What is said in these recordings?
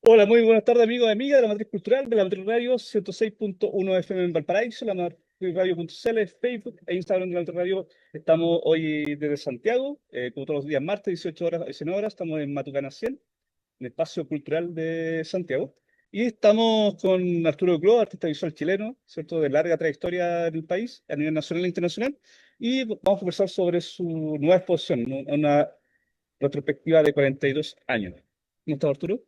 Hola, muy buenas tardes amigos y amigas de la Matriz Cultural de la Matriz Radio 106.1 FM en Valparaíso, la Matriz Radio.cl, Facebook e Instagram de la Matriz Radio. Estamos hoy desde Santiago, como todos los días martes, 18 horas, 19 horas, estamos en Matucana 100, en el Espacio Cultural de Santiago. Y estamos con Arturo Cló, artista visual chileno, ¿cierto? De larga trayectoria en el país, a nivel nacional e internacional. Y vamos a conversar sobre su nueva exposición, ¿no? Una retrospectiva de 42 años. ¿Cómo está Arturo?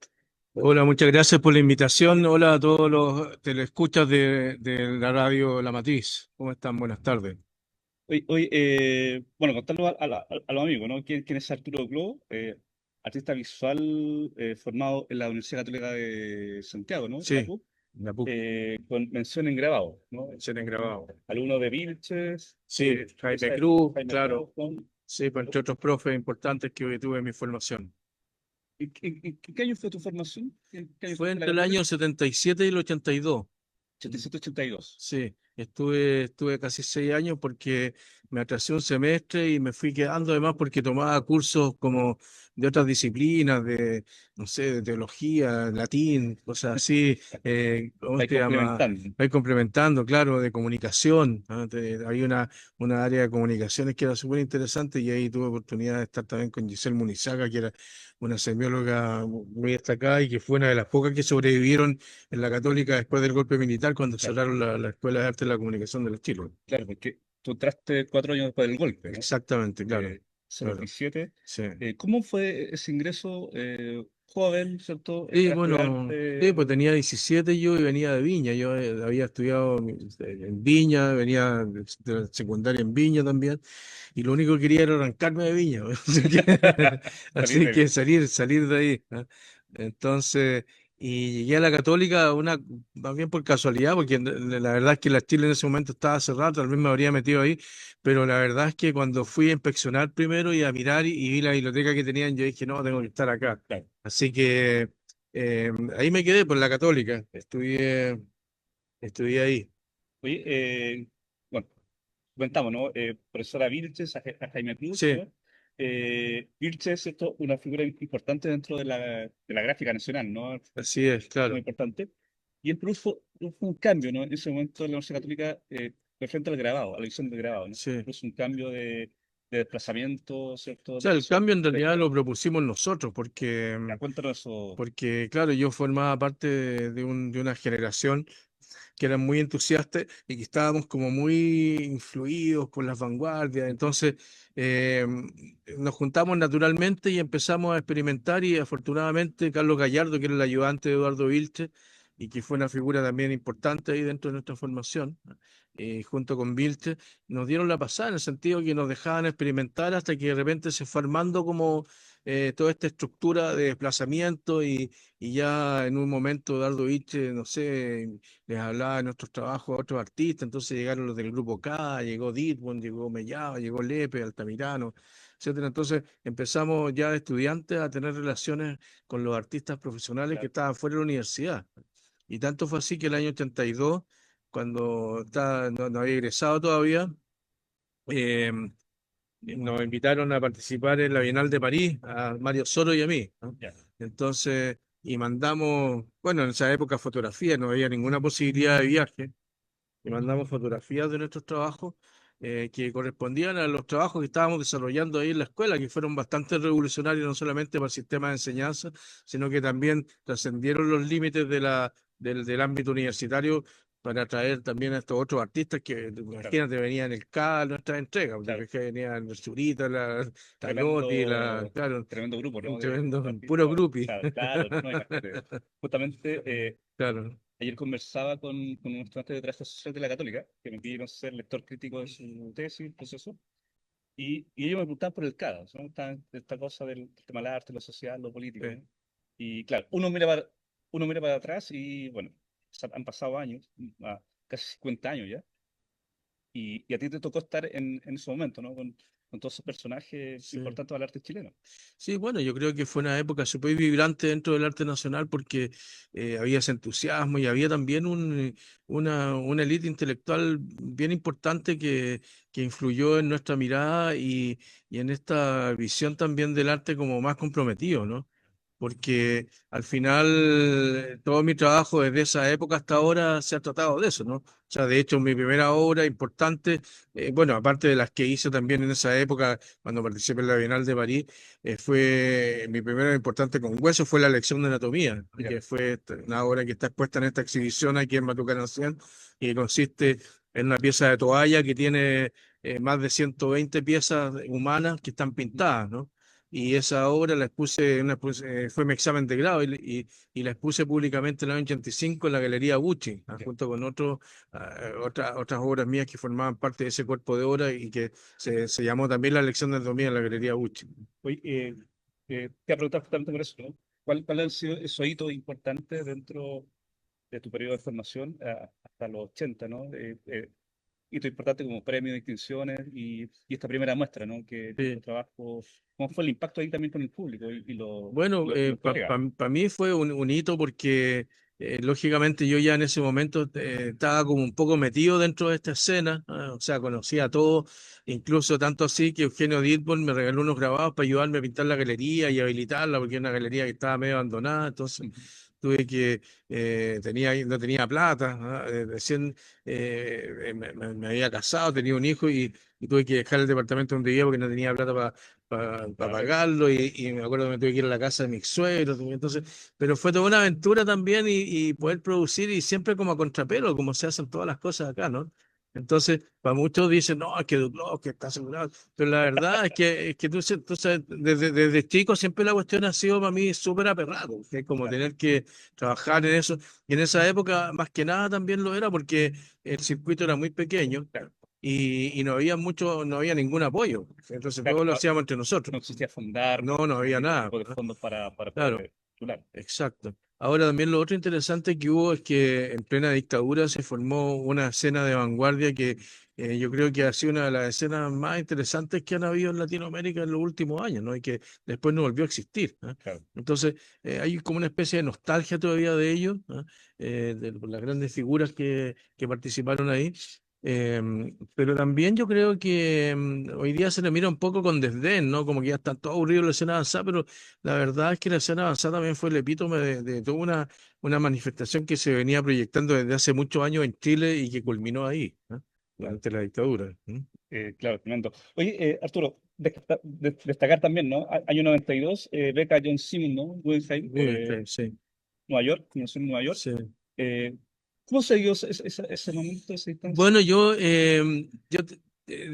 Hola, muchas gracias por la invitación. Hola a todos los teleescuchas de la radio La Matriz. ¿Cómo están? Buenas tardes. Hoy, bueno, contarlo a los amigos, ¿no? ¿Quién es Arturo Globo? Artista visual formado en la Universidad Católica de Santiago, ¿no? La Sí, PUC, la PUC, con mención en grabado, ¿no? se han grabado. Alumno de Vilches, Sí, Jaime Cruz, Jaime claro. Cruz, ¿no? Sí, pues, entre otros profes importantes que tuve en mi formación. ¿Qué año fue tu formación? ¿Qué año Fue fuiste a la entre el Católica? año 77 y el 82. 87-82. Sí, estuve casi 6 años porque me atrasé un semestre y me fui quedando además porque tomaba cursos como de otras disciplinas, no sé, de teología, latín, cosas así, ¿cómo Ahí se llama? complementando. Voy complementando, claro, de comunicación. ¿No? Hay una área de comunicaciones que era súper interesante y ahí tuve oportunidad de estar también con Giselle Munizaga, que era una semióloga muy destacada y que fue una de las pocas que sobrevivieron en la Católica después del golpe militar cuando Claro, cerraron la Escuela de Arte de la Comunicación de los Chiles. claro, porque tú entraste 4 años después del golpe, ¿no? Exactamente, claro, eh, claro. 77. Sí. ¿Cómo fue ese ingreso joven, ¿cierto? Sí, A estudiar bueno, sí, pues tenía 17 yo y venía de Viña. Yo había estudiado en Viña, venía de la secundaria en Viña también, y lo único que quería era arrancarme de Viña. salir Así que de... salir de ahí. ¿Ah? Entonces, y llegué a la Católica más bien por casualidad, porque la verdad es que la Chile en ese momento estaba cerrada, tal vez me habría metido ahí, pero la verdad es que cuando fui a inspeccionar primero y a mirar y vi la biblioteca que tenían, yo dije, no, tengo que estar acá. Claro. Así que ahí me quedé por la Católica, estudié ahí. Oye, bueno, comentamos, ¿no? Profesora Vilches, a Jaime Cruz, Sí, ¿no? Vilches, ¿cierto? Una figura importante dentro de la gráfica nacional, ¿no? así es, Muy claro. importante. Y él produjo un cambio, ¿no? En ese momento en la Universidad Católica, frente al grabado, a la edición del grabado, ¿no? Sí. Produjo un cambio de desplazamiento, O ¿cierto? sea, el cambio en realidad Texto. lo propusimos nosotros, Ya, cuéntanos eso. porque claro, yo formaba parte de una generación que eran muy entusiastas y que estábamos como muy influidos por las vanguardias. Entonces, eh, nos juntamos naturalmente y empezamos a experimentar y afortunadamente Carlos Gallardo, que era el ayudante de Eduardo Vilche y que fue una figura también importante ahí dentro de nuestra formación, junto con Vilche, nos dieron la pasada en el sentido que nos dejaban experimentar hasta que de repente se fue armando como toda esta estructura de desplazamiento y ya en un momento Eduardo Vilche, no sé, les hablaba de nuestros trabajos a otros artistas, entonces llegaron los del grupo K, llegó Ditbon, llegó Mellado, llegó Lepe, Altamirano, etcétera. Entonces empezamos ya de estudiantes a tener relaciones con los artistas profesionales que Claro. estaban fuera de la universidad. Y tanto fue así que el año 82, cuando no había egresado todavía, eh, nos invitaron a participar en la Bienal de París, a Mario Soro y a mí, ¿no? Ya. Entonces, y mandamos, bueno, en esa época fotografías, no había ninguna posibilidad de viaje, y mandamos fotografías de nuestros trabajos que correspondían a los trabajos que estábamos desarrollando ahí en la escuela, que fueron bastante revolucionarios, no solamente para el sistema de enseñanza, sino que también trascendieron los límites del ámbito universitario para atraer también a estos otros artistas que, Claro, imagínate, venían el K, nuestras entregas, claro. porque venían el Zurita, la Loti, Tremendo, claro, tremendo grupo, un ¿no? De tremendo, puro artistas. groupie. Claro, claro, no, imagínate. Justamente, Claro, ayer conversaba con un estudiante de trabajo social de la Católica, que me pidieron ser lector crítico de su tesis, proceso, y ellos me preguntaban por el CADA, ¿no? Esta cosa del tema del arte, lo social, lo político, sí. ¿no? Y claro, uno mira para atrás y bueno, han pasado años, casi 50 años ya, y a ti te tocó estar en ese momento, ¿no? Con todos esos personajes Sí. importantes del arte chileno. Sí, bueno, yo creo que fue una época súper vibrante dentro del arte nacional porque había ese entusiasmo y había también una élite intelectual bien importante que influyó en nuestra mirada y en esta visión también del arte como más comprometido, ¿no? Porque al final todo mi trabajo desde esa época hasta ahora se ha tratado de eso, ¿no? O sea, de hecho, mi primera obra importante, bueno, aparte de las que hice también en esa época, cuando participé en la Bienal de París, fue mi primera importante con hueso, fue la lección de anatomía, Ya. que fue una obra que está expuesta en esta exhibición aquí en Matucanancián y que consiste en una pieza de toalla que tiene más de 120 piezas humanas que están pintadas, ¿no? Y esa obra la expuse, fue mi examen de grado y la expuse públicamente en el año 85 en la Galería Gucci, Ya. junto con otras obras mías que formaban parte de ese cuerpo de obra y que se llamó también La lección de anatomía en la Galería Gucci. Oye, te voy a preguntar justamente por eso, ¿no? ¿Cuál han sido esos hitos importantes dentro de tu periodo de formación hasta los 80, ¿no? Hito importante como premios, distinciones y esta primera muestra, ¿no? Que tu Sí. trabajo, ¿cómo fue el impacto ahí también con el público Bueno, y los colegas? para mí fue un hito porque lógicamente yo ya en ese momento estaba como un poco metido dentro de esta escena, o sea, conocía todo, incluso tanto así que Eugenio Ditborn me regaló unos grabados para ayudarme a pintar la galería y habilitarla porque era una galería que estaba medio abandonada, entonces Ujú. tuve que, no tenía plata, recién me había casado, tenía un hijo y tuve que dejar el departamento donde vivía porque no tenía plata para Para arreglo. pagarlo y me acuerdo que me tuve que ir a la casa de mis suegros, entonces, pero fue toda una aventura también y poder producir y siempre como a contrapelo, como se hacen todas las cosas acá, ¿no? Entonces, para muchos dicen, no, es que Duclos, que está asegurado, pero la verdad es que tú sabes, desde chico siempre la cuestión ha sido para mí súper aperrado, que es como Claro, tener que trabajar en eso, y en esa época más que nada también lo era porque el circuito era muy pequeño claro, y no había ningún apoyo, entonces claro. todo lo hacíamos entre nosotros. No existía fondar No había ningún nada. tipo de fondos para poder Claro, titular. exacto. Ahora también lo otro interesante que hubo es que en plena dictadura se formó una escena de vanguardia que yo creo que ha sido una de las escenas más interesantes que han habido en Latinoamérica en los últimos años, ¿no? Y que después no volvió a existir, ¿eh? Claro. Entonces, hay como una especie de nostalgia todavía de ellos, ¿eh? De las grandes figuras que participaron ahí. Pero también yo creo que hoy día se le mira un poco con desdén, ¿no? Como que ya están todos aburridos de la escena avanzada, pero la verdad es que la escena avanzada también fue el epítome de toda una manifestación que se venía proyectando desde hace muchos años en Chile y que culminó ahí, ¿no? Claro. Durante la dictadura. ¿No? Claro, tremendo. Oye, Arturo, destacar también, ¿no? Año 92, beca John Simmons, ¿no? Guggenheim, Sí, Nueva York, nació en Nueva York. sí. Eh, ¿Cómo se dio ese momento, esa instancia? Bueno,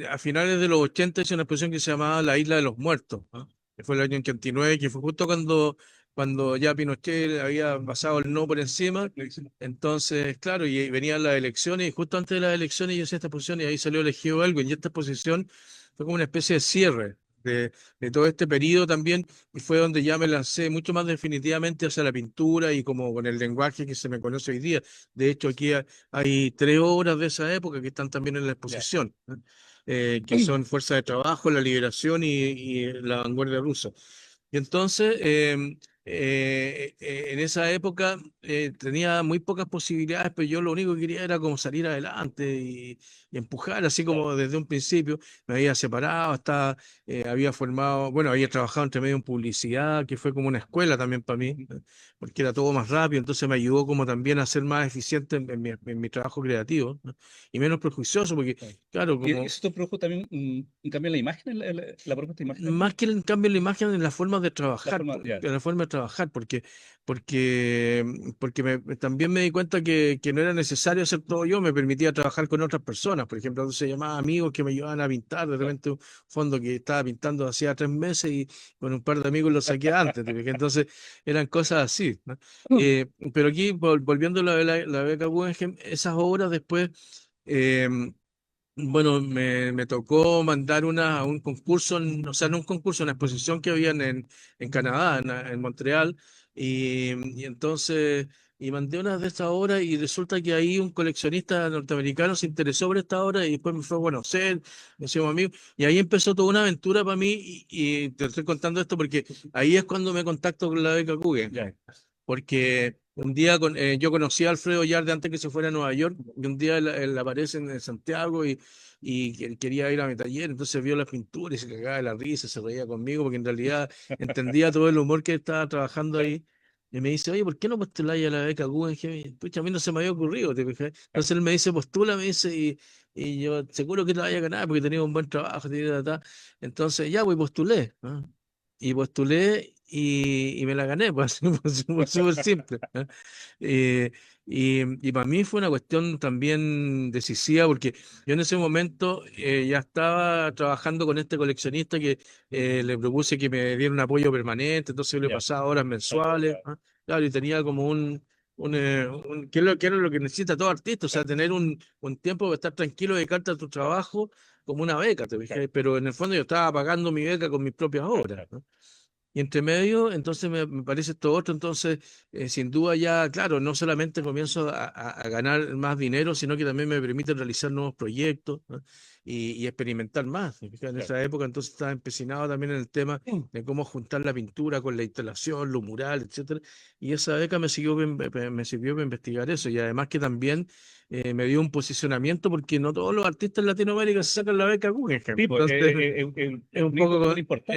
a finales de los 80 hice una exposición que se llamaba La Isla de los Muertos, ¿no? Que fue el año 89, que fue justo cuando ya Pinochet había pasado el no por encima. Entonces, claro, y venían las elecciones, y justo antes de las elecciones yo hice esta exposición y ahí salió elegido algo, y esta exposición fue como una especie de cierre de todo este periodo también, y fue donde ya me lancé mucho más definitivamente hacia la pintura y como con el lenguaje que se me conoce hoy día. De hecho, aquí hay 3 obras de esa época que están también en la Ya. exposición, ¿no? Que son Fuerza de Trabajo, La Liberación y La Vanguardia Rusa. Y entonces, en esa época tenía muy pocas posibilidades, pero yo lo único que quería era como salir adelante y empujar, así Claro. como desde un principio. Me había separado, había formado, bueno, había trabajado entre medio en publicidad, que fue como una escuela también para mí, ¿no? Porque era todo más rápido, entonces me ayudó como también a ser más eficiente en mi trabajo creativo, ¿no? Y menos prejuicioso, porque, Claro. claro, ¿Y como eso te produjo también un cambio en la imagen, la propuesta de imagen más también? que el cambio en la imagen, en la forma de La trabajar, forma, ya, en la forma de trabajar, porque también me di cuenta que no era necesario hacer todo yo, me permitía trabajar con otras personas, por ejemplo, se llamaba amigos que me ayudaban a pintar, de claro. repente un fondo que estaba pintando hacía 3 meses y con un par de amigos lo saqué antes, ¿te fijas? Entonces eran cosas así, ¿no? Pero aquí, volviendo a la beca Guggenheim, esas obras después... Bueno, me tocó mandar a un concurso, o sea, no un concurso, una exposición que habían en Canadá, en Montreal, y entonces, y mandé una de estas obras y resulta que ahí un coleccionista norteamericano se interesó por esta obra y después me fue a conocer, nos hicimos amigos, y ahí empezó toda una aventura para mí y te estoy contando esto porque ahí es cuando me contacto con la beca Guggenheim, porque un día yo conocí a Alfredo Yarde antes que se fuera a Nueva York, y un día él aparece en Santiago y quería ir a mi taller, entonces vio las pinturas y se cagaba de la risa, se reía conmigo, porque en realidad entendía todo el humor que estaba trabajando ahí. Y me dice, oye, ¿por qué no postuláis a la beca Guggenheim? Y, pucha, a mí no se me había ocurrido, ¿te fijas? Entonces él me dice, postula, me dice, y yo, seguro que te vaya a ganar porque tenía un buen trabajo, entonces ya, pues postulé, ¿no? Y postulé y me la gané, pues, así, pues, súper simple, ¿no? Eh, y para mí fue una cuestión también decisiva porque yo en ese momento ya estaba trabajando con este coleccionista que le propuse que me diera un apoyo permanente, entonces yo le Ya, pasaba horas mensuales, ¿ah? Claro, y tenía como ¿qué es lo que necesita todo artista? O sea, tener un tiempo para estar tranquilo, dedicarte a tu trabajo como una beca, ¿te fijas? Pero en el fondo yo estaba pagando mi beca con mis propias obras, ¿no? Y entre medio, entonces me parece esto otro, entonces sin duda ya, claro, no solamente comienzo a ganar más dinero, sino que también me permite realizar nuevos proyectos, ¿no? Y experimentar más. En esa época entonces estaba empecinado también en el tema de cómo juntar la pintura con la instalación, lo mural, etcétera. Y esa beca me sirvió para investigar eso. Y además que también me dio un posicionamiento porque no todos los artistas en Latinoamérica se sacan la beca Guggenheim. sí, pues, Entonces, es un una institución poco, importante,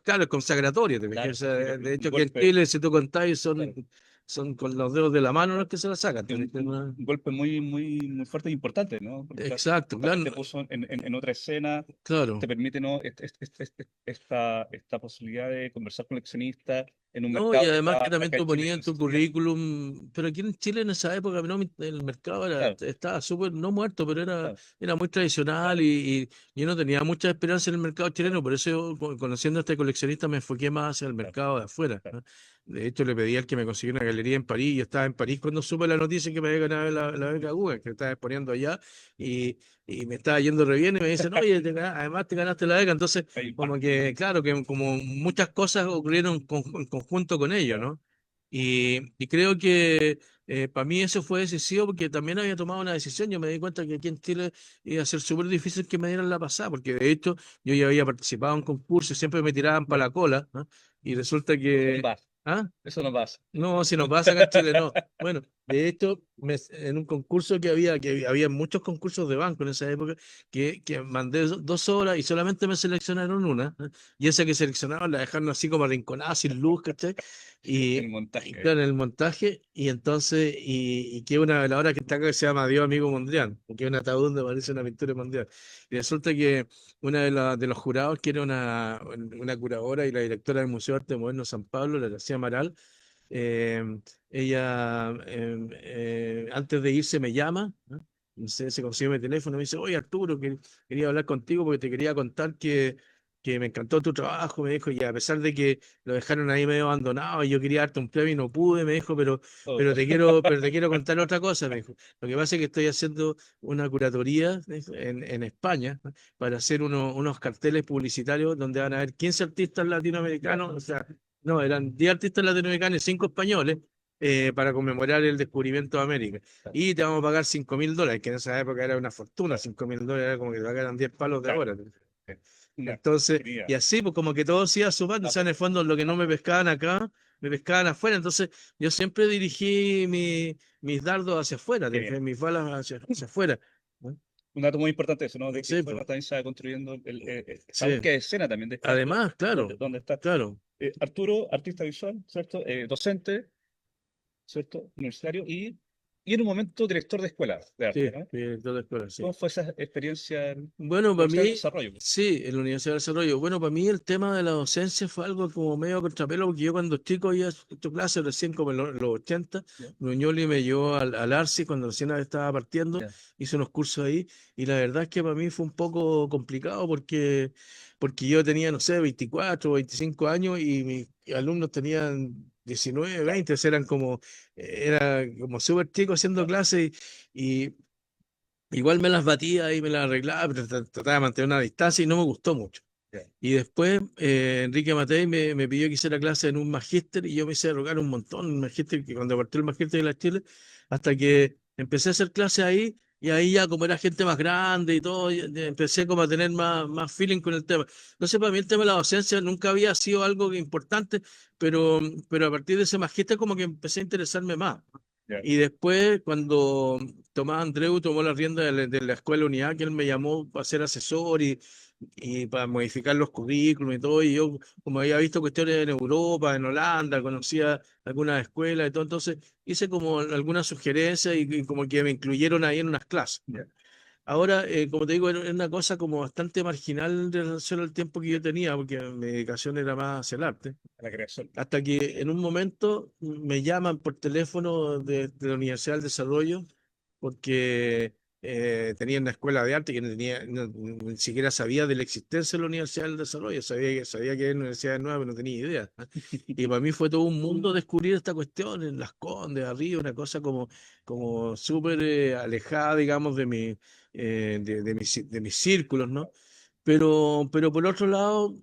claro, es consagratorio. ¿Te fijas? claro, O sea, sí, de un hecho, aquí en golpe, Chile, si tú contáis, claro, son con los dedos de la mano los que se la sacan. sí, ¿Te fijas? un golpe muy, muy, muy fuerte e importante, ¿no? Porque Exacto, también claro, te puso en otra escena, te claro. permite, ¿no? Esta posibilidad de conversar con coleccionistas en un No, y mercado que además que está también acá en tú Chile ponías en en tu necesidad. currículum, pero aquí en Chile en esa época no, el mercado Claro, estaba súper, no muerto, pero claro, era muy tradicional y yo no tenía mucha esperanza en el mercado chileno, por eso yo, conociendo a este coleccionista me enfoqué más hacia el claro, mercado de afuera, claro. ¿no? De hecho, le pedí al que me consiguiera una galería en París, y estaba en París cuando supe la noticia que me había ganado la beca Google, que estaba exponiendo allá, y, y me estaba yendo re bien, y me dicen, oye, además te ganaste la beca, entonces Hay como impacto, que, claro, que como muchas cosas ocurrieron en conjunto con ello, claro. ¿no? Y creo que para mí eso fue decisivo porque también había tomado una decisión. Yo me di cuenta que aquí en Chile iba a ser súper difícil que me dieran la pasada, porque de hecho yo ya había participado en concursos, siempre me tiraban para la cola, ¿no? Y resulta Eso no que... pasa, ¿Ah? eso no pasa. No, si nos pasa acá en Chile, no. Bueno, de hecho, en un concurso que había muchos concursos de banco en esa época, que mandé 2 horas y solamente me seleccionaron una, ¿eh? Y esa que seleccionaron la dejaron así como arrinconada, sin luz, ¿cachai? El Y montaje. claro, en el montaje, y entonces, y que una veladora que está acá que se llama Dios Amigo Mondrian, que es un ataúd donde parece una pintura mundial. Y resulta que una de los jurados, que era una curadora y la directora del Museo de Arte Moderno San Pablo, la García Amaral, eh, ella, antes de irse, me llama, ¿no? Se consigue mi teléfono y me dice, oye Arturo, quería hablar contigo porque te quería contar que me encantó tu trabajo, me dijo, y a pesar de que lo dejaron ahí medio abandonado y yo quería darte un premio y no pude, me dijo, Oh, pero te quiero contar otra cosa, me dijo. Lo que pasa es que estoy haciendo una curatoría en España, ¿no? Para hacer unos carteles publicitarios donde van a haber 15 artistas latinoamericanos, o sea, no, eran 10 artistas latinoamericanos y 5 españoles, para conmemorar el descubrimiento de América. Y te vamos a pagar $5.000, que en esa época era una fortuna, $5.000 era como que te pagaran 10 palos de claro, ahora. una Entonces, y genial. así, pues como que todo se iba sumando, o Ah, sea, en el fondo lo que no me pescaban acá, me pescaban afuera, entonces yo siempre dirigí mis dardos hacia afuera, qué bien. mis balas hacia afuera, ¿no? Un dato muy importante eso, ¿no? De que Sí, fuera pues, también se va construyendo esta sí. búsqueda de escena también de espacio, Además, claro, dónde está. claro. Arturo, artista visual, ¿cierto? Docente, ¿cierto? Universitario y en un momento director de escuela de Sí, arte, ¿no? director de escuela, sí. ¿Cómo fue esa experiencia en Bueno, la para Universidad del mí, Desarrollo? sí, en la Universidad de Desarrollo. Bueno, para mí el tema de la docencia fue algo como medio contrapelo, porque yo cuando chico había hecho clases recién como en los 80, Ya, Nuñoli me llevó al Arci cuando recién estaba partiendo, ya, hice unos cursos ahí, y la verdad es que para mí fue un poco complicado porque yo tenía, no sé, 24 o 25 años y mis alumnos tenían 19, claro, 20, o sea, era como súper chicos haciendo claro, clases igual me las batía y me las arreglaba, pero trataba de mantener una distancia y no me gustó mucho. Ya. Y después Enrique Matei me pidió que hiciera clase en un magíster y yo me hice rogar un montón, un magíster que cuando partió el magíster de la Chile, hasta que empecé a hacer clases ahí y ahí ya como era gente más grande y todo, empecé como a tener más feeling con el tema. Entonces para mí el tema de la docencia nunca había sido algo importante, pero a partir de ese magíster como que empecé a interesarme más. Ya. Y después, cuando Tomás Andreu tomó la rienda de la Escuela Unidad, que él me llamó para ser asesor y para modificar los currículums y todo, y yo, como había visto cuestiones en Europa, en Holanda, conocía algunas escuelas y todo, entonces hice como algunas sugerencias y como que me incluyeron ahí en unas clases. Ya. Ahora, como te digo, era una cosa como bastante marginal en relación al tiempo que yo tenía, porque mi dedicación era más hacia el arte. La creación. Hasta que en un momento me llaman por teléfono de la Universidad del Desarrollo porque tenía una escuela de arte que no tenía, ni siquiera sabía de la existencia de la Universidad del Desarrollo, sabía que era una universidad nueva, pero no tenía idea. Y para mí fue todo un mundo descubrir esta cuestión en Las Condes, arriba, una cosa como súper alejada, digamos, de mis círculos, ¿no? Pero por otro lado,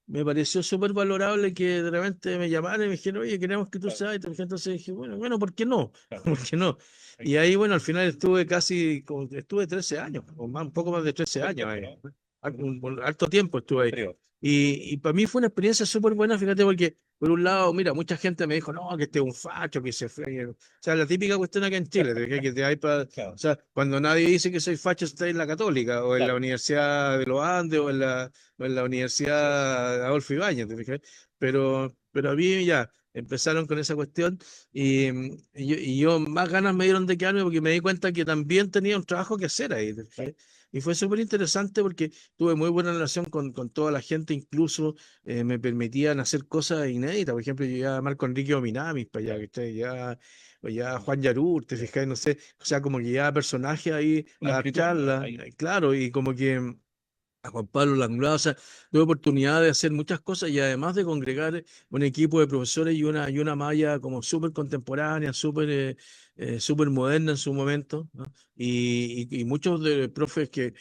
me pareció súper valorable que de repente me llamaran y me dijeron, oye, queremos que tú Claro, seas. Entonces dije, bueno, ¿por qué no? claro. ¿Por qué no? Y ahí, bueno, al final estuve 13 años, o más, un poco más de 13 Buen años tiempo, ahí. ¿no? Un harto tiempo estuve ahí. Periodo. Y para mí fue una experiencia súper buena, fíjate, porque por un lado, mira, mucha gente me dijo, no, que este es un facho, que se fue. O sea, la típica cuestión acá en Chile, que te hay para. Claro, O sea, cuando nadie dice que soy facho, está en la Católica, o en la claro. Universidad de los Andes, o en la Así es. Universidad Adolfo Ibáñez, ¿te fijas? Pero a mí ya empezaron con esa cuestión y yo más ganas me dieron de quedarme porque me di cuenta que también tenía un trabajo que hacer ahí, ¿te Claro. fijas? Y fue súper interesante porque tuve muy buena relación con toda la gente, incluso me permitían hacer cosas inéditas. Por ejemplo, yo ya Marco Enrique Ominamis para allá, Claro. ¿cachai? O ya Juan Yarur, te fijas, no sé, o sea, como que ya personajes ahí a Una dar amplitud charlas, ahí. claro, y como que a Juan Pablo Langlada, o sea, tuve oportunidad de hacer muchas cosas y además de congregar un equipo de profesores y una malla como súper contemporánea, súper moderna en su momento, ¿no? Y muchos de los profes que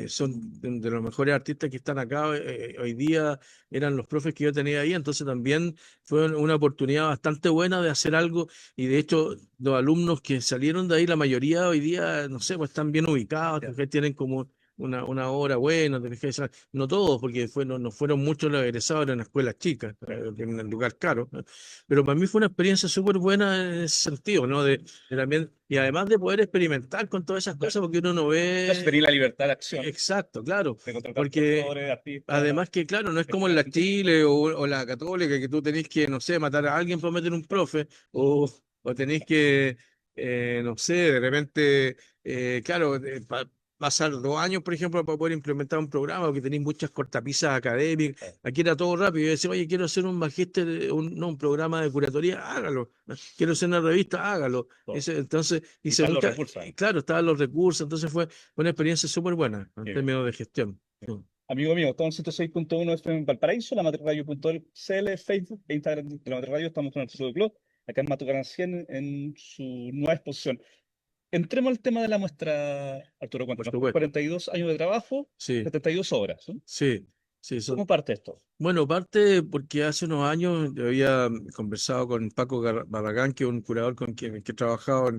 son de los mejores artistas que están acá hoy día eran los profes que yo tenía ahí, entonces también fue una oportunidad bastante buena de hacer algo y de hecho los alumnos que salieron de ahí, la mayoría hoy día, no sé, pues están bien ubicados, Ya. porque tienen como una obra buena, ¿te fijas? No todos, porque no fueron muchos los egresados, eran escuelas chicas, Claro. en un lugar caro, ¿no? Pero para mí fue una experiencia súper buena en ese sentido, ¿no? También, y además de poder experimentar con todas esas Claro. cosas, porque uno no Eso ve. tenía la libertad de acción, Exacto, claro, de contratar porque profesores, artistas, además que, claro, no es como en la estudiantes. Chile o la Católica, que tú tenés que, no sé, matar a alguien para meter un profe, o tenés que, no sé, de repente, claro, pasar 2 años, por ejemplo, para poder implementar un programa, porque tenéis muchas cortapisas académicas. Claro. Aquí era todo rápido. Yo decía, oye, quiero hacer un magíster, no, un programa de curatoría, hágalo. Quiero hacer una revista, hágalo. Todo. Entonces, Y hice están los muchas, recursos ahí. claro, estaban los recursos, entonces fue una experiencia súper buena en Bien. términos de gestión. Amigo mío, estamos en 106.1 FM en Valparaíso, la materradio.cl, Facebook e Instagram de la Mater Radio. Estamos con el Arturo Club, acá en Matucana 100, en su nueva exposición. Entremos al tema de la muestra, Arturo. Por Cuéntanos, supuesto. 42 años de trabajo, Sí, 72 obras, ¿no? sí, sí. ¿Cómo parte esto? Bueno, parte porque hace unos años yo había conversado con Paco Barragán, que es un curador con quien que he trabajado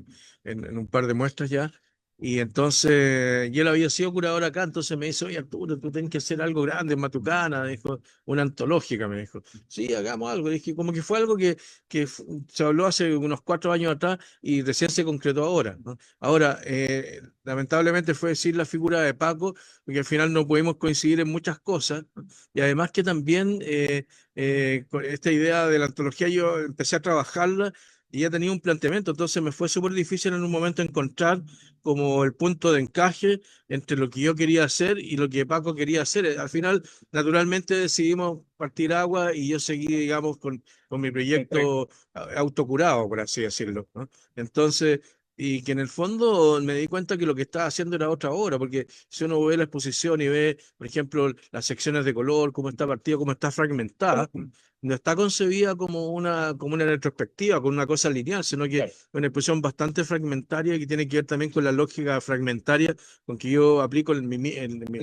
en un par de muestras ya, y él había sido curador acá, entonces me dice, oye Arturo, tú tienes que hacer algo grande en Matucana, dijo, una antológica, me dijo. Sí, hagamos algo. Dije, como que fue algo que se habló hace unos 4 años atrás y recién se concretó ahora, ¿no? Ahora, lamentablemente fue decir la figura de Paco, porque al final no pudimos coincidir en muchas cosas. Y además que también con esta idea de la antología yo empecé a trabajarla y ya tenía un planteamiento, entonces me fue súper difícil en un momento encontrar como el punto de encaje entre lo que yo quería hacer y lo que Paco quería hacer. Al final, naturalmente decidimos partir agua y yo seguí, digamos, con mi Con el proyecto. proyecto autocurado, por así decirlo, ¿no? Entonces, y que en el fondo me di cuenta que lo que estaba haciendo era otra obra, porque si uno ve la exposición y ve, por ejemplo, las secciones de color, cómo está partida, cómo está fragmentada, no está concebida como una retrospectiva, con una cosa lineal, sino que Claro, es una expresión bastante fragmentaria que tiene que ver también con la lógica fragmentaria con que yo aplico en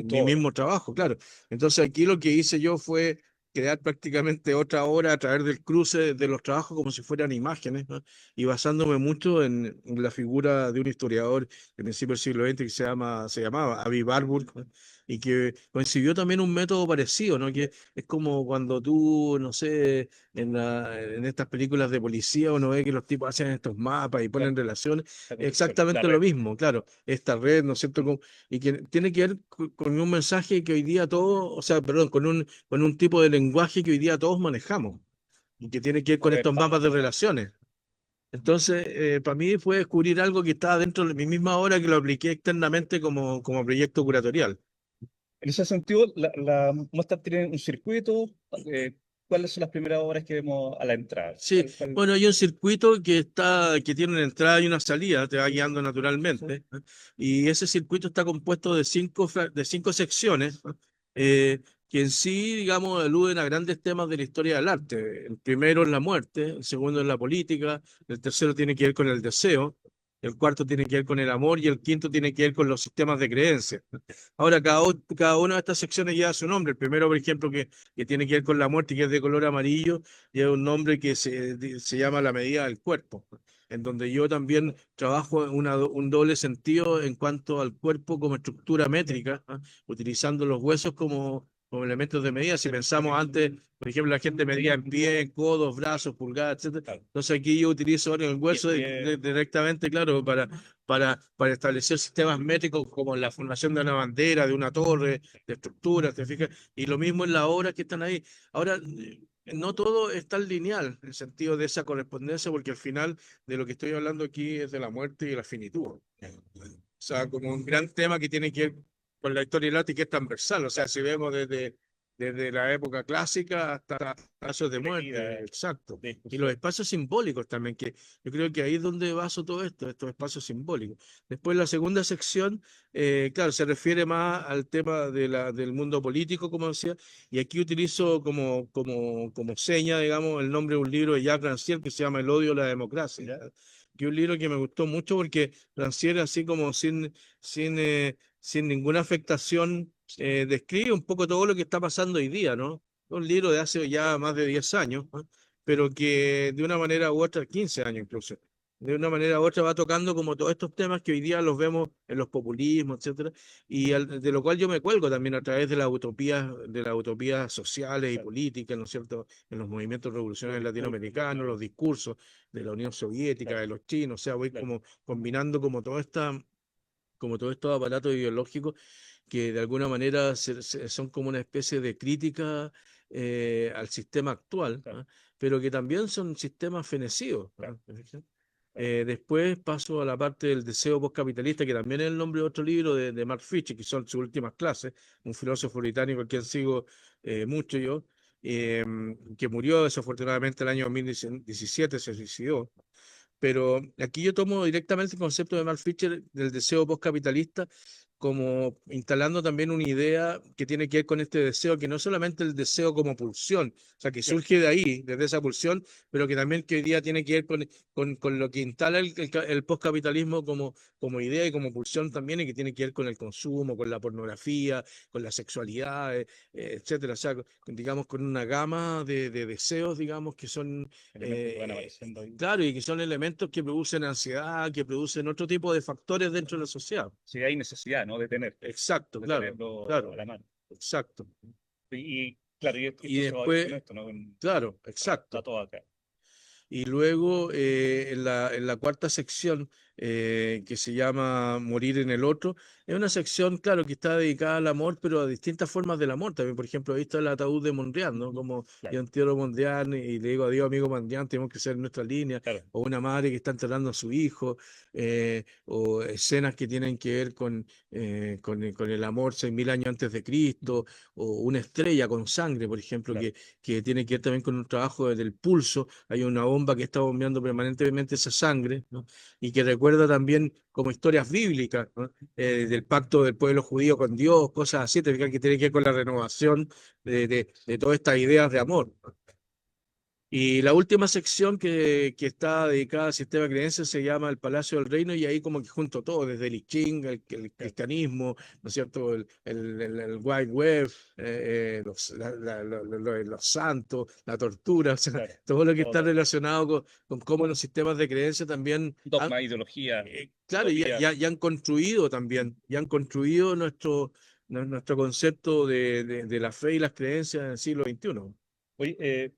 tu mi obra. mismo trabajo, claro. Entonces aquí lo que hice yo fue crear prácticamente otra obra a través del cruce de los trabajos como si fueran imágenes, ¿no? Y basándome mucho en la figura de un historiador de principio del siglo XX que se llamaba Avi Warburg, ¿no? Y que concibió también un método parecido, ¿no? Que es como cuando tú, no sé, en estas películas de policía uno ve que los tipos hacen estos mapas y Claro, ponen relaciones, la construcción, la exactamente lo red. mismo, claro, esta red, ¿no es cierto? Y que tiene que ver con un mensaje que hoy día todos, o sea, perdón, con un tipo de lenguaje que hoy día todos manejamos y que tiene que ver La con red estos mapas de fácil. relaciones. Entonces, para mí fue descubrir algo que estaba dentro de mi misma obra que lo apliqué externamente como proyecto curatorial. En ese sentido, la muestra tiene un circuito. eh, ¿Cuáles son las primeras obras que vemos a la entrada? Sí, bueno, hay un circuito que tiene una entrada y una salida, te va guiando Sí, naturalmente, ¿eh? Y ese circuito está compuesto de de cinco secciones, ¿no? eh, que en sí, digamos, aluden a grandes temas de la historia del arte. El primero es la muerte, el segundo es la política, el tercero tiene que ver con el deseo, el cuarto tiene que ver con el amor y el quinto tiene que ver con los sistemas de creencias. Ahora, cada una de estas secciones lleva su nombre. El primero, por ejemplo, que tiene que ver con la muerte y que es de color amarillo, lleva un nombre que se llama la medida del cuerpo, en donde yo también trabajo un doble sentido en cuanto al cuerpo como estructura métrica, ¿ah? Utilizando los huesos como elementos de medida. Si pensamos antes, por ejemplo, la gente medía en pie, codos, brazos, pulgadas, etcétera. claro. Entonces aquí yo utilizo ahora el Y, hueso y, eh, directamente, claro, para establecer sistemas métricos como la formación de una bandera, de una torre, de estructuras, ¿te fijas? Y lo mismo en las obras que están ahí. Ahora, no todo es tan lineal en el sentido de esa correspondencia, porque al final de lo que estoy hablando aquí es de la muerte y la finitud. O sea, como un gran tema que tiene que ver con la historia del arte y que es transversal. O sea, si vemos desde la época clásica hasta espacios de de vida, muerte, exacto. de Y los discusión. espacios simbólicos también, que yo creo que ahí es donde baso todo esto, estos espacios simbólicos. Después la segunda sección, claro, se refiere más al tema del mundo político, como decía, y aquí utilizo como seña, digamos, el nombre de un libro de Jacques Rancière que se llama El odio a la democracia, ¿Ya? que es un libro que me gustó mucho porque Rancière, así como sin ninguna afectación, describe un poco todo lo que está pasando hoy día, ¿no? Un libro de hace ya más de 10 años, ¿no? Pero que de una manera u otra, 15 años incluso, de una manera u otra va tocando como todos estos temas que hoy día los vemos en los populismos, etcétera, y de lo cual yo me cuelgo también a través de las utopías sociales y Claro. políticas, ¿no es cierto?, en los movimientos Los revolucionarios discursos, latinoamericanos, los discursos de la Unión Soviética, claro, de los chinos, o sea, voy claro. como combinando como todos estos aparatos ideológicos que de alguna manera son como una especie de crítica al sistema actual, Claro, ¿ah? Pero que también son sistemas fenecidos, claro, ¿ah? claro. Después paso a la parte del deseo postcapitalista, que también es el nombre de otro libro de Mark Fisher, que son sus últimas clases, un filósofo británico al quien sigo mucho yo, eh, que murió desafortunadamente el año 2017, se suicidó. Pero aquí yo tomo directamente el concepto de Mark Fisher del deseo postcapitalista como instalando también una idea que tiene que ver con este deseo, que no es solamente el deseo como pulsión, o sea, que Claro. surge de ahí, desde esa pulsión, pero que también que hoy día tiene que ver con lo que instala el postcapitalismo como idea y como pulsión también, y que tiene que ver con el consumo, con la pornografía, con la sexualidad, etcétera. O sea, digamos, con una gama de deseos, digamos, que son Elementos que van eh, apareciendo ahí. claro, y que son elementos que producen ansiedad, que producen otro tipo de factores dentro de la sociedad. Si hay necesidad, ¿no? Exacto, De claro, tenerlo a claro, la mano. exacto. Claro, y Y esto se va a ver con después, esto, ¿no? claro, Bueno, exacto. está todo acá. Y luego en la cuarta sección, que se llama Morir en el otro, es una sección, claro, que está dedicada al amor, pero a distintas formas del amor también. Por ejemplo, ahí está el ataúd de Mondrian, ¿no? Como yo Claro, entierro a Mondrian y le digo adiós, amigo Mondrian, tenemos que ser en nuestra línea. claro. O una madre que está enterrando a su hijo, o escenas que tienen que ver con el amor 6.000 años antes de Cristo, o una estrella con sangre, por ejemplo, Claro. que tiene que ver también con un trabajo del pulso. Hay una bomba que está bombeando permanentemente esa sangre, ¿no? Y que recuerda también como historias bíblicas, ¿no? Del pacto del pueblo judío con Dios, cosas así, te fijas que tiene que ver con la renovación de todas estas ideas de amor, ¿no? Y la última sección que está dedicada al sistema de creencias se llama el Palacio del Reino, y ahí como que junto todo, desde el I Ching, el cristianismo, ¿no es cierto? El Wide Web, los santos, la tortura, o sea, Claro, todo lo que está todo, relacionado con cómo los sistemas de creencias también han, dogma, ideología, claro, utopía. ya han construido también, ya han construido nuestro concepto de la fe y las creencias en el siglo XXI. Oye,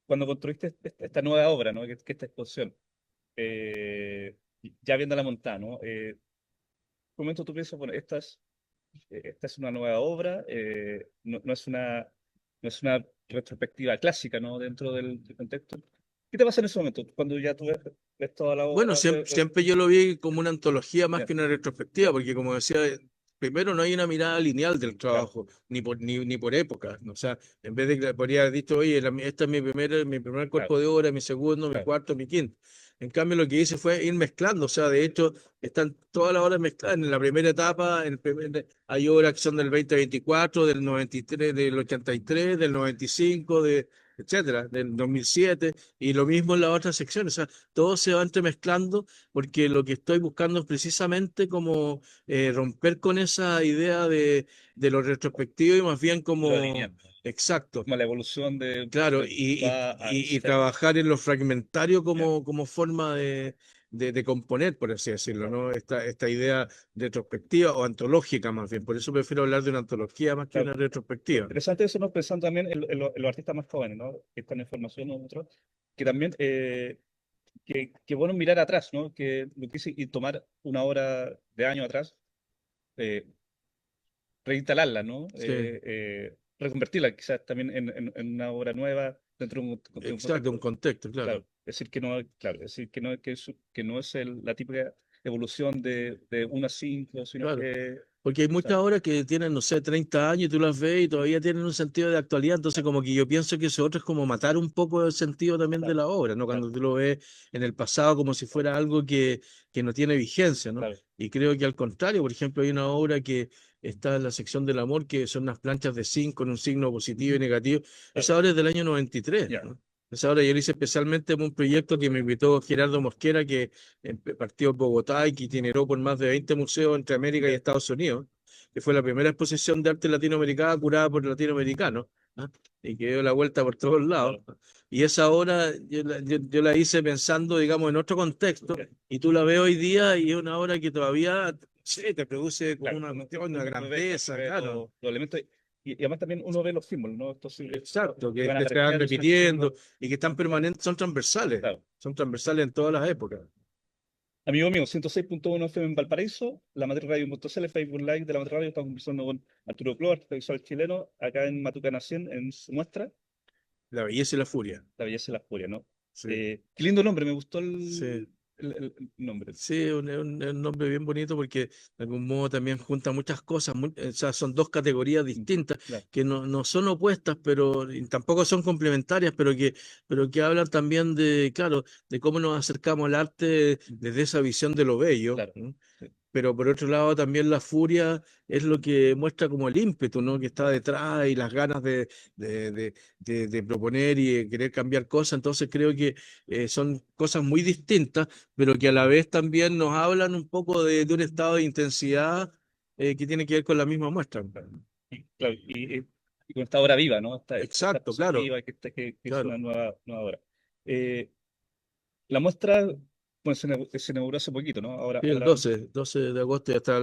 cuando construiste esta nueva obra, ¿no? Que esta exposición, ya viendo la montada, ¿no? ¿Qué momento tú piensas, bueno, esta es una nueva obra, no es no es una retrospectiva clásica, ¿no? Dentro del contexto. ¿Qué te pasa en ese momento? Cuando ya tú ves toda la Bueno, obra, siempre yo lo vi como una antología más ya, que una retrospectiva, porque como decía, primero no hay una mirada lineal del claro, trabajo, ni por épocas, ¿no? O sea, en vez de que podría haber dicho, oye, este es mi primer claro, cuerpo de obra, mi segundo, mi claro, cuarto, mi quinto. En cambio, lo que hice fue ir mezclando, o sea, de hecho, están todas las obras mezcladas. En la primera etapa, hay obras que son del 2024, del 93, del 83, del 95, etcétera, del 2007, y lo mismo en la otra sección. O sea, todo se va entremezclando, porque lo que estoy buscando es precisamente como romper con esa idea de lo retrospectivo, y más bien lo como, lineal, exacto, como la evolución claro, de punto A a y Z. trabajar en lo fragmentario Ya, como forma de componer, por así decirlo, claro, ¿no? Esta idea retrospectiva o antológica más bien. Por eso prefiero hablar de una antología más que claro. una retrospectiva. Interesante eso, ¿no? Pensando también en los artistas más jóvenes, ¿no? Que están en formación, nosotros, que también, que bueno mirar atrás, ¿no? Que lo que hice y tomar una obra de años atrás, eh, reinstalarla, ¿no? Sí, Reconvertirla quizás también en una obra nueva dentro de un exacto, un contexto. contexto, claro. Claro, decir que no, claro, decir que no es la típica evolución de 1 a 5, sino Claro. que, Porque hay muchas claro, obras que tienen, no sé, 30 años y tú las ves y todavía tienen un sentido de actualidad. Entonces, como que yo pienso que eso otro es como matar un poco el sentido también de claro, la obra, ¿no? claro, Cuando tú lo ves en el pasado como si fuera algo que no tiene vigencia, ¿no? claro, Y creo que al contrario, por ejemplo, hay una obra que está en la sección del amor, que son unas planchas de zinc con un signo positivo y negativo. claro, Esa obra es del año 93, ya, ¿no? Esa obra yo la hice especialmente en un proyecto que me invitó Gerardo Mosquera, que partió en Bogotá y que generó por más de 20 museos entre América y ya, Estados Unidos, que fue la primera exposición de arte latinoamericana curada por latinoamericanos, ¿ah? Y que dio la vuelta por todos lados. claro, Y esa obra yo la hice pensando, digamos, en otro contexto, ya, y tú la ves hoy día y es una obra que todavía, sí, te produce como claro. una cuestión, una Uno ve, claro, grandeza, ve claro. los elementos y además también uno ve los símbolos, ¿no? Estos símbolos Exacto, que van que se van apareciendo, son símbolos, repitiendo y que están permanentes, claro. son transversales en todas las épocas. Amigo mío, 106.1 FM en Valparaíso, la Matriz Radio.cl, Facebook Live de la Matriz Radio. Estamos conversando con Arturo Cló, artista visual chileno, acá en Matucana 100, en su muestra, La belleza y la furia. La belleza y la furia, ¿no? Sí, Qué lindo nombre, me gustó sí. el nombre. Sí, es un nombre bien bonito, porque de algún modo también junta muchas cosas, o sea, son dos categorías Mm, distintas claro, que no son opuestas, pero y tampoco son complementarias, pero que hablan también de, claro, de cómo nos acercamos al arte desde esa visión de lo bello, claro. ¿no? Sí, Pero por otro lado también la furia es lo que muestra como el ímpetu, ¿no? Que está detrás, y las ganas de, de, de proponer y de querer cambiar cosas. Entonces creo que son cosas muy distintas, pero que a la vez también nos hablan un poco de un estado de intensidad que tiene que ver con la misma muestra. claro, y con esta obra viva, ¿no? Esta Exacto, exposición claro, viva que es una claro. nueva obra. Eh, la muestra, bueno, se inauguró hace poquito, ¿no? Sí, el Ahora 12 de agosto y hasta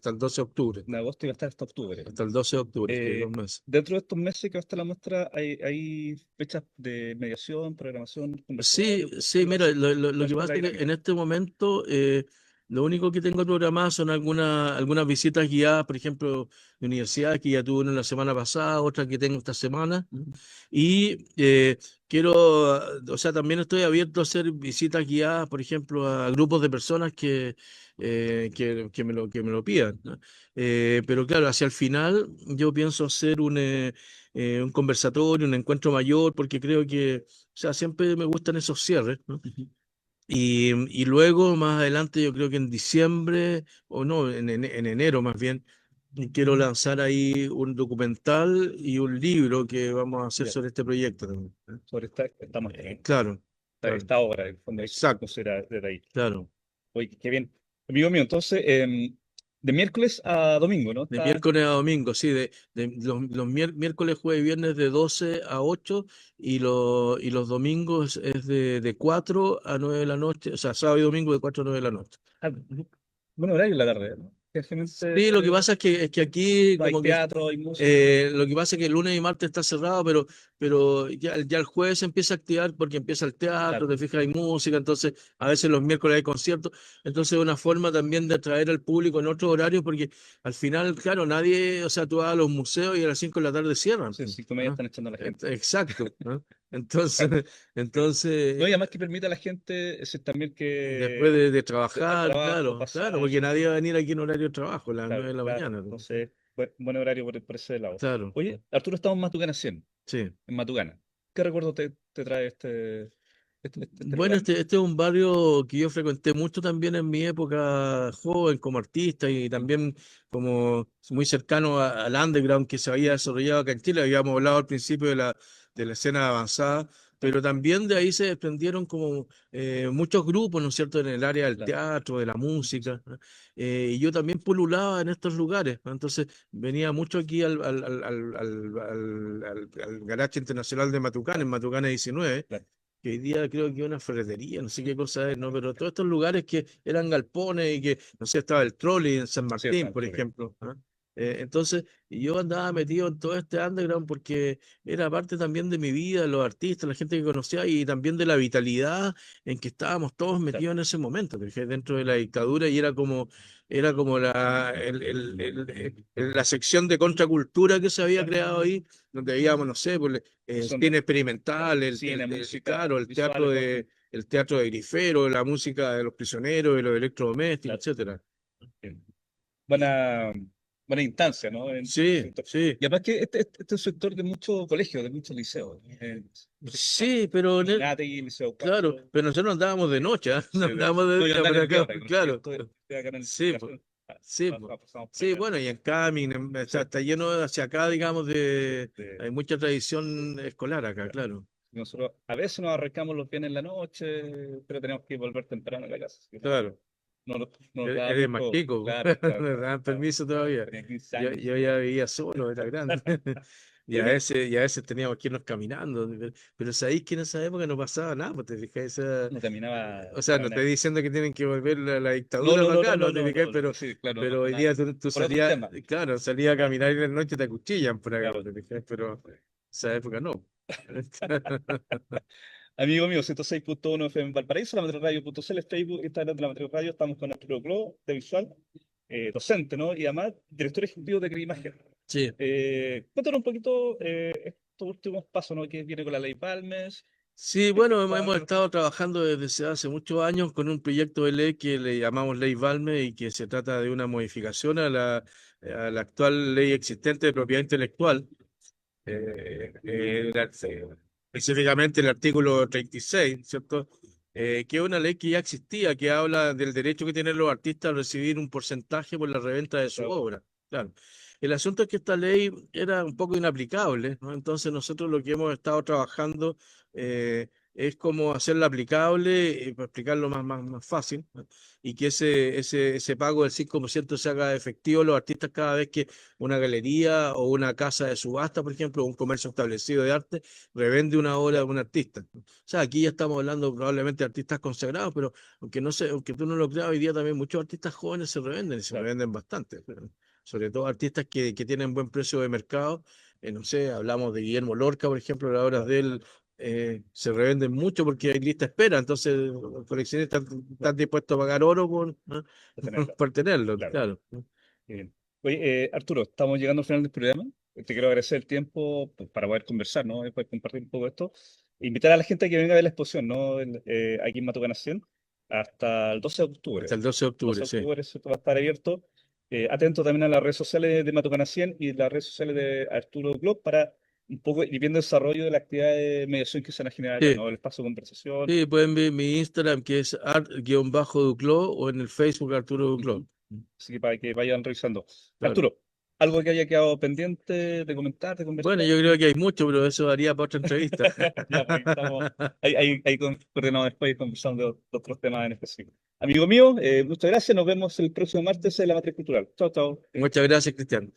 el 12 de octubre. en agosto y va a estar hasta octubre. Hasta el 12 de octubre, sí, Eh, 2 meses. Dentro de estos meses que va a estar la muestra, hay fechas de mediación, programación, Sí, conversatorio. sí, mira, lo que ¿Cuál es pasa la es que dinámica? en este momento lo único que tengo programado son algunas visitas guiadas, por ejemplo, de universidades, que ya tuve una la semana pasada, otra que tengo esta semana. Y quiero, o sea, también estoy abierto a hacer visitas guiadas, por ejemplo, a grupos de personas que me lo pidan, ¿no? Pero claro, hacia el final yo pienso hacer un conversatorio, un encuentro mayor, porque creo que, o sea, siempre me gustan esos cierres, ¿no? Ujú. Y luego, más adelante, yo creo que en diciembre, o no, en enero más bien, y quiero lanzar ahí un documental y un libro que vamos a hacer Ya, sobre este proyecto también. sobre Claro, claro, esta obra, en el fondo, hay que exacto, considerar desde ahí. claro. Oye, qué bien. Amigo mío, entonces, de miércoles a domingo, ¿no? De Está, miércoles a domingo, sí, de los miércoles, jueves y viernes de 12 a 8 y los domingos es de 4 a 9 de la noche, o sea, sábado y domingo de 4 a 9 de la noche. buen horario en la tarde, ¿no? Sí, lo que Generalmente pasa es que aquí no hay como que teatro, hay música. lo que pasa es que el lunes y martes está cerrado, pero ya el jueves se empieza a activar porque empieza el teatro, Claro, te fijas, hay música, entonces a veces los miércoles hay conciertos, entonces es una forma también de atraer al público en otros horarios porque al final, claro, nadie, o sea, tú vas a los museos y a las 5 de la tarde cierran, sí, pues, 5:30 ¿no? están echando a la gente. Exacto, ¿no? Entonces, Claro. No, entonces y además que permite a la gente también después que de al trabajar, trabajo, claro, claro, pasar, porque nadie va a venir aquí en horario de trabajo a las 9 claro, de la claro. mañana, ¿no? Entonces, buen horario por ese lado. Claro, Oye, Arturo, estamos en Matucana 100, sí. en Matucana. ¿Qué recuerdo te trae este Bueno, lugar? este es un barrio que yo frecuenté mucho también en mi época joven como artista y Mm, también como muy cercano al underground que se había desarrollado acá en Chile. Habíamos hablado al principio de la escena avanzada, claro, pero también de ahí se desprendieron como muchos grupos, ¿no es cierto?, en el área del claro. teatro, de la música, ¿no? Y yo también pululaba en estos lugares, ¿no? Entonces venía mucho aquí al Garaje Internacional de Matucana, en Matucana 19, Claro. que hoy día creo que una ferretería, no sé qué cosa es, ¿no? Pero todos estos lugares que eran galpones y que, no sé, estaba el trolley en San Sí, está Martín, en por Florida. ejemplo, ¿ah? Entonces, yo andaba metido en todo este underground porque era parte también de mi vida, los artistas, la gente que conocía y también de la vitalidad en que estábamos todos Claro. metidos en ese momento, porque dentro de la dictadura y era como la sección de contracultura que se había creado ahí, donde veíamos, no sé, pues, el Son cine experimental, cine, música, claro, visuales, todo. el teatro de Grifero, la música de los prisioneros, de los electrodomésticos, Claro. etcétera. Bien. Buena, buena instancia, ¿no? En Sí, sector. sí, Y además que este es un sector de muchos colegios, de muchos liceos. sí, pero Ignaty, Liceo claro, 4. pero nosotros no andábamos de noche, ¿ah? No Sí, de andábamos hecho. de No, yo día andaba por en el acá, viernes, porque yo claro. estoy acá en el Sí, pues, sí, pues. pasamos por Sí, acá. bueno, y en Camin, Sí, está lleno hacia acá, digamos, de- hay mucha tradición escolar acá, claro. claro, Nosotros a veces nos arrancamos los viernes en la noche, pero tenemos que volver temprano a la casa. Así que claro. no nos da Eres más mucho. chico, Claro, claro, me claro, dan claro, permiso claro. todavía. Tenía 15 años. Yo ya vivía solo, era grande. Oye, Y a veces teníamos que irnos caminando. Pero sabéis que en esa época no pasaba nada, pues te fijas, no caminaba. o sea, no estoy diciendo que tienen que volver la No, dictadura no, para no, no, acá, no, no te no, fijas, no. Sí, claro, no, pero hoy nada. día tú Por otros salías, temas. claro, salías a caminar y en la noche te acuchillan por acá, Claro. pues, te fijas, pero esa época no. Amigo mío, 106.1 FM en Valparaíso, la Radio.cl, Facebook, Instagram de la Metro Radio. Estamos con Arturo Clo, de Visual, docente, ¿no? Y además, director ejecutivo de Creimagen. Sí. Cuéntanos un poquito estos últimos pasos, ¿no? Que viene con la ley Palmes. Sí, ¿Qué bueno, hemos está- estado trabajando desde hace muchos años con un proyecto de ley que le llamamos Ley Valme y que se trata de una modificación a la actual ley existente de propiedad intelectual, específicamente el artículo 36, ¿cierto? Que es una ley que ya existía, que habla del derecho que tienen los artistas a recibir un porcentaje por la reventa de su obra. Claro. El asunto es que esta ley era un poco inaplicable, ¿no? Entonces nosotros lo que hemos estado trabajando es cómo hacerla aplicable, para explicarlo más fácil, ¿no? Y que ese pago del 5% se haga efectivo a los artistas cada vez que una galería o una casa de subasta, por ejemplo, o un comercio establecido de arte, revende una obra de un artista. O sea, aquí ya estamos hablando probablemente de artistas consagrados, pero aunque tú no lo creas, hoy día también muchos artistas jóvenes se revenden y se Claro, revenden bastante. Sobre todo artistas que tienen buen precio de mercado. No sé, hablamos de Guillermo Lorca, por ejemplo, las obras claro, de él se revenden mucho porque hay lista de espera, entonces los coleccionistas claro, están dispuestos a pagar oro por, ¿no? de tenerla. por tenerlo, Claro. claro. Muy bien. Oye, Arturo, estamos llegando al final del programa. Te quiero agradecer el tiempo pues, para poder conversar, ¿no? Y poder compartir un poco esto. Invitar a la gente a que venga a ver la exposición, ¿no? Aquí en Matucana 100 hasta el 12 de octubre. Hasta el 12 de 12 octubre, de sí. octubre esto va a estar abierto. Atento también a las redes sociales de Matucana 100 y las redes sociales de Arturo Glob para un poco ir viendo el desarrollo de la actividad de mediación que se van a generar acá, Sí, ¿no? El espacio de conversación. sí, pueden ver mi Instagram que es art-duclo o en el Facebook Arturo Duclo. Ujú. Así que para que vayan revisando. Claro. Arturo. ¿Algo que haya quedado pendiente de comentar, de conversar? Bueno, yo creo que hay mucho, pero eso daría para otra entrevista. Ya, pues, ahí coordinamos después y conversamos de otros temas en específico. Amigo mío, muchas gracias. Nos vemos el próximo martes en la Matriz Cultural. Chao, chao. Muchas gracias, Cristian.